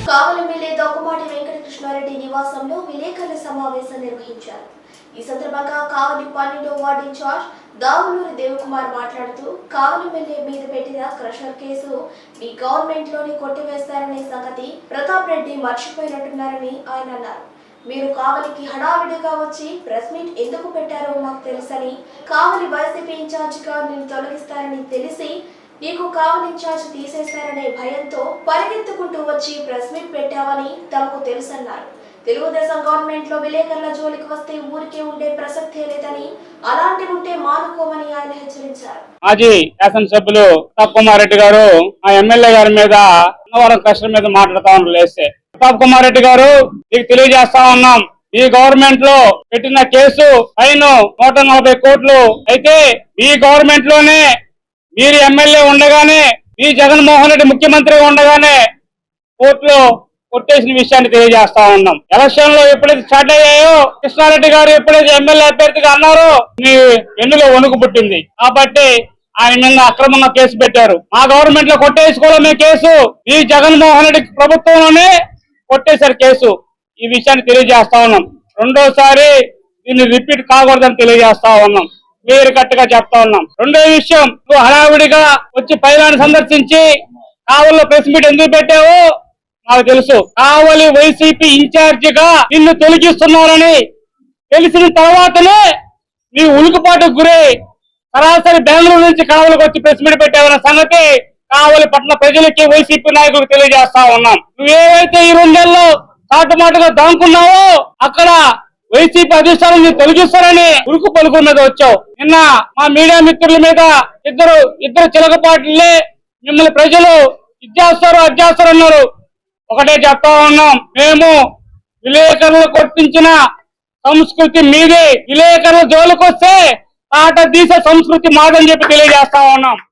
కావలి MLA Daggumati Venkatakrishna Reddy నివాసంలో విలేకరుల సమావేశం నిర్వహించారు. ఈ సందర్భంగా కావలి 12వ వార్డు ఇన్ఛార్జ్ దావులూరి దేవకుమార్ మాట్లాడుతూ కావలి ఎమ్మెల్యే మీద పెట్టిన క్రషర్ కేసు మీ గవర్నమెంట్ లోని కొట్టివేస్తారనే సంగతి ప్రతాప్ రెడ్డి మర్చిపోయినట్టున్నారని ఆయన అన్నారు. మీరు కావలికి హడావిడిగా వచ్చి ప్రెస్ మీట్ ఎందుకు పెట్టారో మాకు తెలుసని, కావలి వైసీపీ ఇన్ఛార్జిగా నేను తొలగిస్తారని తెలిసి నీకు కావలి ఇన్ఛార్జ్ తీసేస్తారనే భయంతో పరిగెత్తుకుంటూ వచ్చి ప్రెస్ మీట్ పెట్టావని తమకు తెలుసన్నారు. తెలుగుదేశం గవర్నమెంట్ లో విలేకరుల జోలికి వస్తే ఊరికే ఉండే ప్రసక్తే లేదని, అలాంటి ఉంటే మానుకోమని ఆయన హెచ్చరించారు. మాజీ శాసనసభ్యులు ప్రతాప్ కుమార్ రెడ్డి గారు ఆ ఎమ్మెల్యే గారి మీద అన్నవరం కష్టం మీద మాట్లాడుతా లేస్తే, ప్రతాప్ కుమార్ రెడ్డి గారు మీకు తెలియజేస్తా ఉన్నాం, ఈ గవర్నమెంట్ లో పెట్టిన కేసు ఫైన్ 140 కోట్లు అయితే ఈ గవర్నమెంట్ లోనే మీరు ఎమ్మెల్యే ఉండగానే ఈ జగన్మోహన్ రెడ్డి ముఖ్యమంత్రిగా ఉండగానే కోర్టులో కొట్టేసిన విషయాన్ని తెలియజేస్తా ఉన్నాం. ఎలక్షన్ లో ఎప్పుడైతే స్టార్ట్ అయ్యాయో కృష్ణారెడ్డి గారు ఎప్పుడైతే ఎమ్మెల్యే అభ్యర్థిగా అన్నారో మీ వెన్నులో వణుకు పుట్టింది. కాబట్టి ఆయన మీద అక్రమంగా కేసు పెట్టారు. మా గవర్నమెంట్ లో కొట్టేసుకోవడమే కేసు, ఈ జగన్మోహన్ రెడ్డి ప్రభుత్వంలోనే కొట్టేశారు కేసు. ఈ విషయాన్ని తెలియజేస్తా ఉన్నాం. రెండోసారి దీన్ని రిపీట్ కాకూడదని తెలియజేస్తా ఉన్నాం. క్లియర్ కట్ గా చెప్తా ఉన్నాం. రెండో విషయం, నువ్వు హడావిడిగా వచ్చి పైలాన్ని సందర్శించి కావలిలో ప్రెస్ మీట్ ఎందుకు పెట్టావో నాకు తెలుసు. కావలి వైసీపీ ఇన్ఛార్జిగా నిన్ను తొలగిస్తున్నారని తెలిసిన తర్వాతనే నీ ఉలుకుపాటుకు గురై సరాసరి బెంగళూరు నుంచి కావలికి వచ్చి ప్రెస్ మీట్ పెట్టావన్న సంగతి కావలి పట్టణ ప్రజలకి వైసీపీ నాయకులకు తెలియజేస్తా ఉన్నాం. నువ్వేవైతే ఈ 2 నెలల్లో చాటుమాటుగా దాంకున్నావో అక్కడ వైసీపీ అధిష్టానం తొలగిస్తారని ఉరుకు పలుకు మీద వచ్చావు. నిన్న మా మీడియా మిత్రుల మీద ఇద్దరు చిలకపాట్లే మిమ్మల్ని ప్రజలు ఇచ్చేస్తారు అధ్యేస్తారు అన్నారు. ఒకటే చెప్తా ఉన్నాం, మేము విలేకరులు కొట్టించిన సంస్కృతి మీదే, విలేకరుల జోలికొస్తే ఆట తీసే సంస్కృతి మాదని చెప్పి తెలియజేస్తా ఉన్నాం.